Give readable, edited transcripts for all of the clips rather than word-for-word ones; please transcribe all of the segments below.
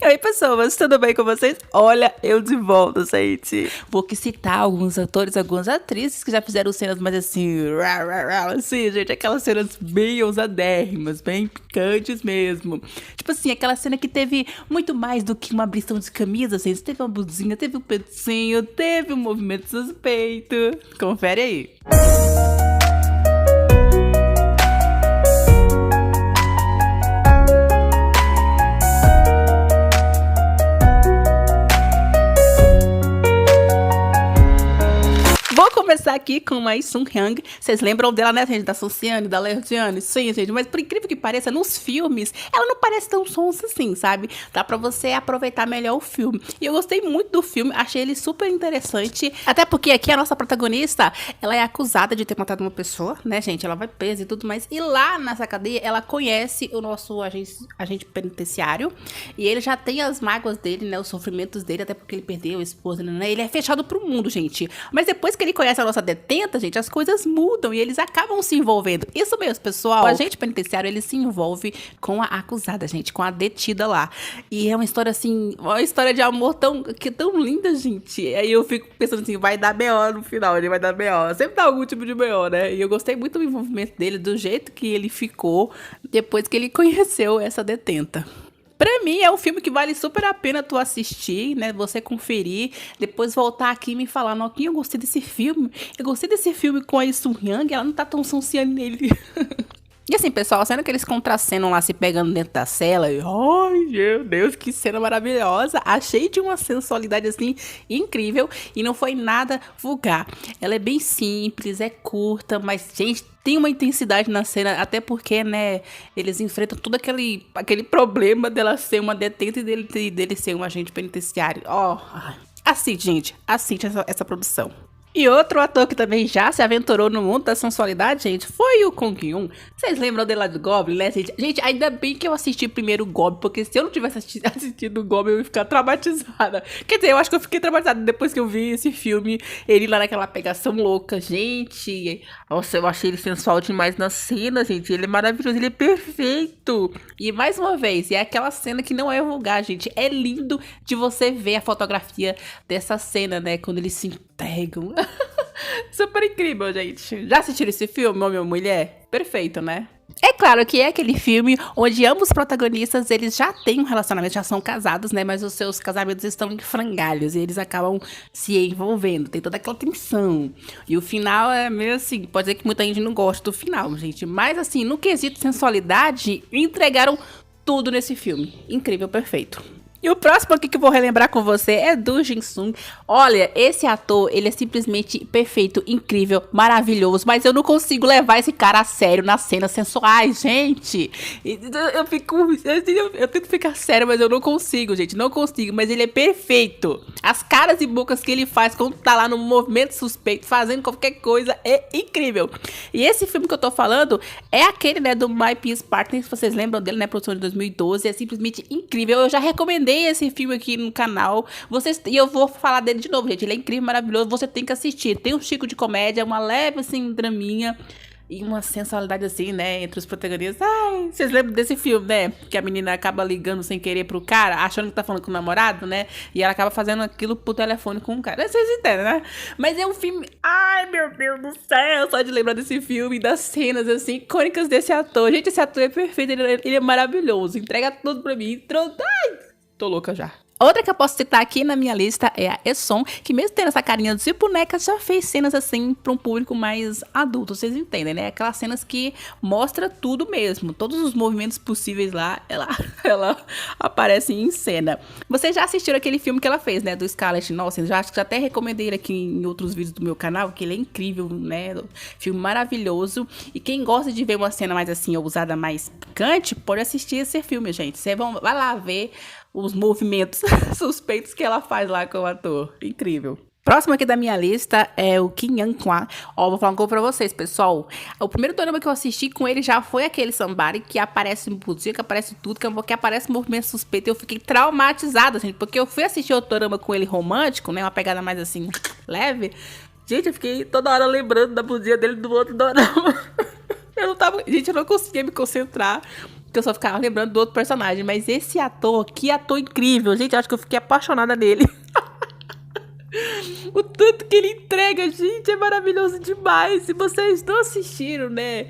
Oi, pessoas, tudo bem com vocês? Olha, eu de volta, gente. Vou aqui citar alguns atores, algumas atrizes que já fizeram cenas mais assim, assim, gente, aquelas cenas bem ousadérrimas, bem picantes mesmo. Tipo assim, aquela cena que teve muito mais do que uma abrição de camisa, assim, teve uma blusinha, teve um pedacinho, teve um movimento suspeito. Confere aí. Vou começar aqui com a Sung Hyang. Vocês lembram dela, né, gente? Da Sonciane, da Lerdiane? Sim, gente. Mas por incrível que pareça, nos filmes, ela não parece tão sonsa assim, sabe? Dá pra você aproveitar melhor o filme. E eu gostei muito do filme. Achei ele super interessante. Até porque aqui a nossa protagonista, ela é acusada de ter matado uma pessoa, né, gente? Ela vai presa e tudo mais. E lá nessa cadeia, ela conhece o nosso agente penitenciário. E ele já tem as mágoas dele, né? Os sofrimentos dele, até porque ele perdeu a esposa, né? Ele é fechado pro mundo, gente. Mas depois que ele conhece a nossa detenta, gente, as coisas mudam e eles acabam se envolvendo. Isso mesmo, pessoal. O agente penitenciário, ele se envolve com a acusada, gente, com a detida lá. E é uma história, assim, uma história de amor tão linda, gente. Aí eu fico pensando assim, vai dar B.O. no final, ele vai dar B.O. Sempre dá algum tipo de B.O., né? E eu gostei muito do envolvimento dele, do jeito que ele ficou depois que ele conheceu essa detenta. Pra mim, é um filme que vale super a pena tu assistir, né? Você conferir, depois voltar aqui e me falar, Noquinha, eu gostei desse filme. Eu gostei desse filme com a Sung Hyang, ela não tá tão sonciane nele. E assim, pessoal, a cena que eles contracenam lá se pegando dentro da cela, e, ai, meu Deus, que cena maravilhosa. Achei de uma sensualidade, assim, incrível e não foi nada vulgar. Ela é bem simples, é curta, mas, gente, tem uma intensidade na cena, até porque, né, eles enfrentam todo aquele problema dela ser uma detenta e dele ser um agente penitenciário. Ó, assiste, gente, assiste essa produção. E outro ator que também já se aventurou no mundo da sensualidade, gente, foi o Kong Kyung. Vocês lembram dele lá do Goblin, né, gente? Gente, ainda bem que eu assisti primeiro o Goblin, porque se eu não tivesse assistido o Goblin, eu ia ficar traumatizada. Quer dizer, eu acho que eu fiquei traumatizada depois que eu vi esse filme, ele lá naquela pegação louca. Gente, nossa, eu achei ele sensual demais na cena, gente. Ele é maravilhoso, ele é perfeito. E mais uma vez, é aquela cena que não é vulgar, gente. É lindo de você ver a fotografia dessa cena, né, quando eles se entregam. Super incrível, gente. Já assistiram esse filme, Homem ou Mulher? Perfeito, né? É claro que é aquele filme onde ambos os protagonistas, eles já têm um relacionamento, já são casados, né? Mas os seus casamentos estão em frangalhos e eles acabam se envolvendo. Tem toda aquela tensão. E o final é meio assim, pode dizer que muita gente não gosta do final, gente. Mas assim, no quesito sensualidade, entregaram tudo nesse filme. Incrível, perfeito. E o próximo aqui que eu vou relembrar com você é do Jin Sung. Olha, esse ator, ele é simplesmente perfeito, incrível, maravilhoso, mas eu não consigo levar esse cara a sério nas cenas sensuais, gente. Eu tento ficar sério, mas eu não consigo, gente, não consigo, mas ele é perfeito. As caras e bocas que ele faz quando tá lá no movimento suspeito, fazendo qualquer coisa, é incrível. E esse filme que eu tô falando é aquele, né, do My Peace Partner, se vocês lembram dele, né, produção de 2012, é simplesmente incrível. Eu já recomendei esse filme aqui no canal, e eu vou falar dele de novo, gente. Ele é incrível, maravilhoso, você tem que assistir. Tem um chico de comédia, uma leve assim draminha e uma sensualidade assim, né, entre os protagonistas. Ai, vocês lembram desse filme, né, que a menina acaba ligando sem querer pro cara, achando que tá falando com o namorado, né, e ela acaba fazendo aquilo pro telefone com o cara. Vocês entendem, né? Mas é um filme, ai meu Deus do céu, só de lembrar desse filme e das cenas assim icônicas desse ator. Gente, esse ator é perfeito, ele é maravilhoso, entrega tudo pra mim. Ai, tô louca já. Outra que eu posso citar aqui na minha lista é a Eson, que mesmo tendo essa carinha de boneca, já fez cenas assim para um público mais adulto, vocês entendem, né? Aquelas cenas que mostra tudo mesmo, todos os movimentos possíveis lá, ela aparece em cena. Vocês já assistiram aquele filme que ela fez, né? Do Scarlett? Nossa, eu já acho que já até recomendei ele aqui em outros vídeos do meu canal, que ele é incrível, né? Filme maravilhoso. E quem gosta de ver uma cena mais assim, ousada, mais picante, pode assistir esse filme, gente. Vai lá ver os movimentos suspeitos que ela faz lá com o ator. Incrível. Próximo aqui da minha lista é o Kim Young-kwan. Ó, vou falar uma coisa pra vocês, pessoal. O primeiro dorama que eu assisti com ele já foi aquele Somebody, que aparece música, que aparece tudo, que aparece movimento suspeito. Eu fiquei traumatizada, gente, porque eu fui assistir outro dorama com ele romântico, né, uma pegada mais assim, leve. Gente, eu fiquei toda hora lembrando da blusinha dele do outro dorama. Gente, eu não conseguia me concentrar. que eu só ficava lembrando do outro personagem. Mas esse ator, que ator incrível. Gente, eu acho que eu fiquei apaixonada nele. O tanto que ele entrega, gente, é maravilhoso demais. Se vocês não assistiram, né,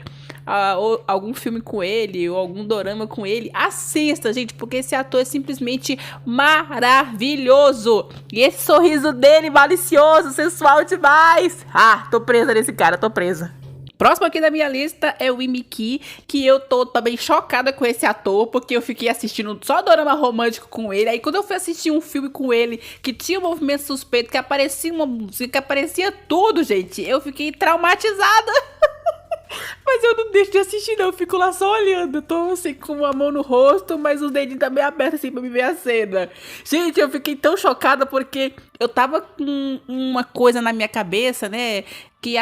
algum filme com ele ou algum dorama com ele, assista, gente, porque esse ator é simplesmente maravilhoso. E esse sorriso dele, malicioso, sensual demais. Ah, tô presa nesse cara, tô presa. Próximo aqui da minha lista é o Imiki, que eu tô também chocada com esse ator, porque eu fiquei assistindo só dorama romântico com ele. Aí quando eu fui assistir um filme com ele, que tinha um movimento suspeito, que aparecia uma música, que aparecia tudo, gente, eu fiquei traumatizada. Mas eu não deixo de assistir, não. Eu fico lá só olhando. Eu tô assim com a mão no rosto, mas os dedinhos também abertos assim pra me ver a cena. Gente, eu fiquei tão chocada porque eu tava com uma coisa na minha cabeça, né? Que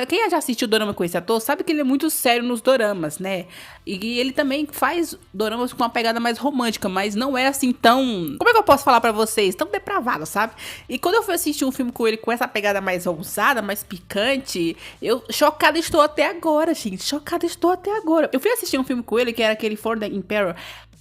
quem já assistiu dorama com esse ator sabe que ele é muito sério nos doramas, né? E ele também faz doramas com uma pegada mais romântica, mas não é assim tão... Como é que eu posso falar pra vocês? Tão depravado, sabe? E quando eu fui assistir um filme com ele com essa pegada mais ousada, mais picante, eu chocada estou até agora, gente. Chocada estou até agora. Eu fui assistir um filme com ele que era aquele For the Emperor.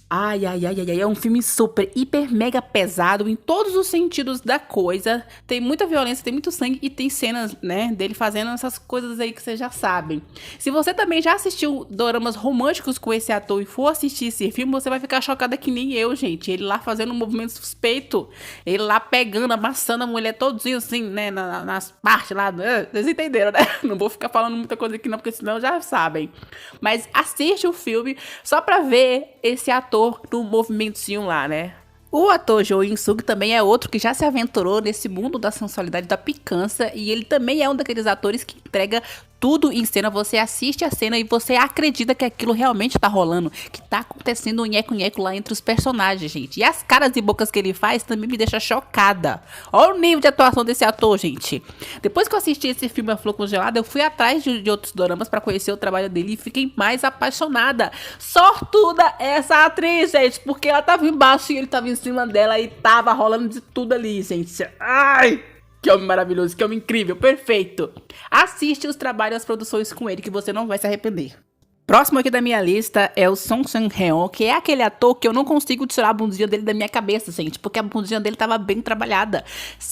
Ai, é um filme super, hiper, mega pesado em todos os sentidos da coisa. Tem muita violência, tem muito sangue e tem cenas, né, dele fazendo essas coisas aí que vocês já sabem. Se você também já assistiu doramas românticos com esse ator e for assistir esse filme, você vai ficar chocada que nem eu, gente. Ele lá fazendo um movimento suspeito, ele lá pegando, amassando a mulher todinho assim, né, nas partes lá. Vocês entenderam, né? Não vou ficar falando muita coisa aqui não, porque senão já sabem. Mas assiste o filme só pra ver esse ator no movimentinho lá, né? O ator Jo In-suk também é outro que já se aventurou nesse mundo da sensualidade, da picância, e ele também é um daqueles atores que entrega tudo em cena. Você assiste a cena e você acredita que aquilo realmente tá rolando, que tá acontecendo um nheco-nheco lá entre os personagens, gente. E as caras e bocas que ele faz também me deixa chocada. Olha o nível de atuação desse ator, gente. Depois que eu assisti esse filme A Flor Congelada, eu fui atrás de outros doramas pra conhecer o trabalho dele e fiquei mais apaixonada. Sortuda essa atriz, gente, porque ela tava embaixo e ele tava em cima dela e tava rolando de tudo ali, gente. Ai! Que homem maravilhoso, que homem incrível, perfeito. Assiste os trabalhos, as produções com ele, que você não vai se arrepender. Próximo aqui da minha lista é o Song Sang-heon, que é aquele ator que eu não consigo tirar a bundinha dele da minha cabeça, gente, porque a bundinha dele tava bem trabalhada.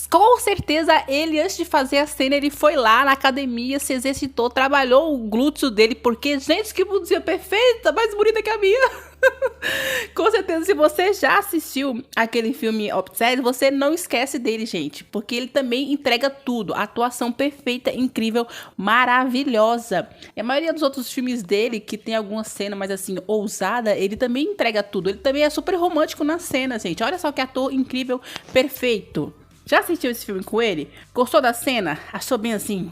Com certeza, ele, antes de fazer a cena, ele foi lá na academia, se exercitou, trabalhou o glúteo dele, porque, gente, que bundinha perfeita, mais bonita que a minha. Com certeza, se você já assistiu aquele filme Obsessed, você não esquece dele, gente, porque ele também entrega tudo, atuação perfeita, incrível, maravilhosa. E a maioria dos outros filmes dele, que tem alguma cena mais assim, ousada, ele também entrega tudo, ele também é super romântico na cena, gente. Olha só que ator incrível, perfeito. Já assistiu esse filme com ele? Gostou da cena? Achou bem assim?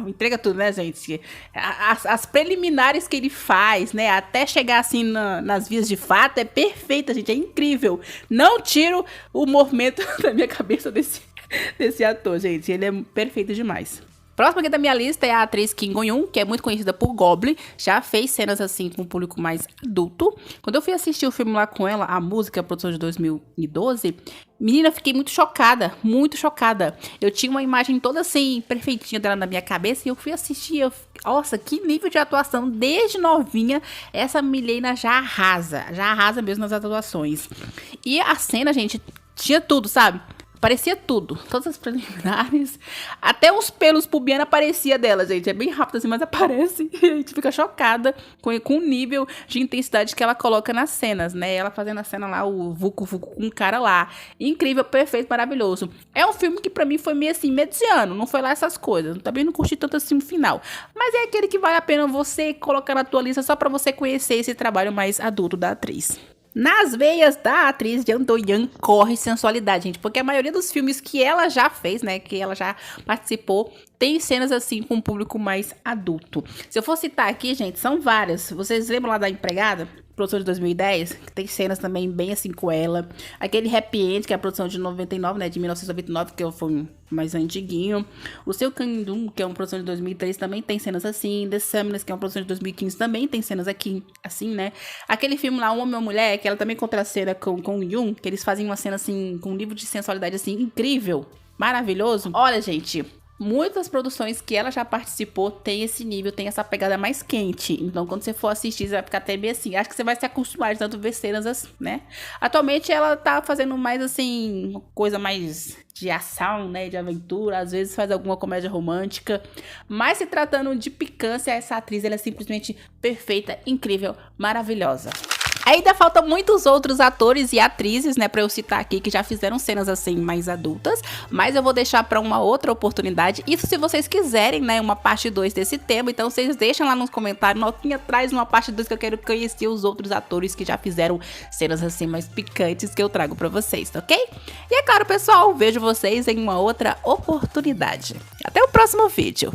Entrega tudo, né, gente? As preliminares que ele faz, né? Até chegar assim nas vias de fato, é perfeita, gente. É incrível. Não tiro o movimento da minha cabeça desse ator, gente. Ele é perfeito demais. Próximo aqui da minha lista é a atriz Kim Go-eun, que é muito conhecida por Goblin. Já fez cenas assim com um público mais adulto. Quando eu fui assistir o filme lá com ela, a música, a produção de 2012, menina, fiquei muito chocada, muito chocada. Eu tinha uma imagem toda assim, perfeitinha dela na minha cabeça, e eu fui assistir, nossa, que nível de atuação, desde novinha, essa menina já arrasa mesmo nas atuações. E a cena, gente, tinha tudo, sabe? Parecia tudo, todas as preliminares, até uns pelos pubianos aparecia dela, gente, é bem rápido assim, mas aparece, e a gente fica chocada com o nível de intensidade que ela coloca nas cenas, né, ela fazendo a cena lá, o vucu-vucu com o cara lá, incrível, perfeito, maravilhoso. É um filme que pra mim foi meio assim, mediano, não foi lá essas coisas, também não curti tanto assim o final, mas é aquele que vale a pena você colocar na tua lista só pra você conhecer esse trabalho mais adulto da atriz. Nas veias da atriz Jang Do-yeon corre sensualidade, gente, porque a maioria dos filmes que ela já fez, né, que ela já participou, tem cenas assim com um público mais adulto. Se eu for citar aqui, gente, são várias. Vocês lembram lá da Empregada? Produção de 2010, que tem cenas também bem assim com ela. Aquele Happy End, que é a produção de 99, né, de 1999, que foi mais antiguinho. O Seu Kang-dum, que é uma produção de 2003, também tem cenas assim. The Summoners, que é uma produção de 2015, também tem cenas aqui, assim, né. Aquele filme lá, Um Homem ou Mulher, que ela também contracena com Yoon, que eles fazem uma cena assim, com um nível de sensualidade assim, incrível, maravilhoso. Olha, gente, Muitas produções que ela já participou tem esse nível, tem essa pegada mais quente. Então, quando você for assistir, você vai ficar até bem assim. Acho que você vai se acostumar de tanto ver cenas assim, né? Atualmente, ela tá fazendo mais, assim, coisa mais de ação, né? De aventura. Às vezes faz alguma comédia romântica. Mas se tratando de picância, essa atriz, ela é simplesmente perfeita, incrível, maravilhosa. Ainda faltam muitos outros atores e atrizes, né, pra eu citar aqui, que já fizeram cenas assim mais adultas, mas eu vou deixar pra uma outra oportunidade. Isso se vocês quiserem, né, uma parte 2 desse tema, então vocês deixam lá nos comentários, notinha, traz uma parte 2 que eu quero conhecer os outros atores que já fizeram cenas assim mais picantes que eu trago pra vocês, tá ok? E é claro, pessoal, vejo vocês em uma outra oportunidade. Até o próximo vídeo.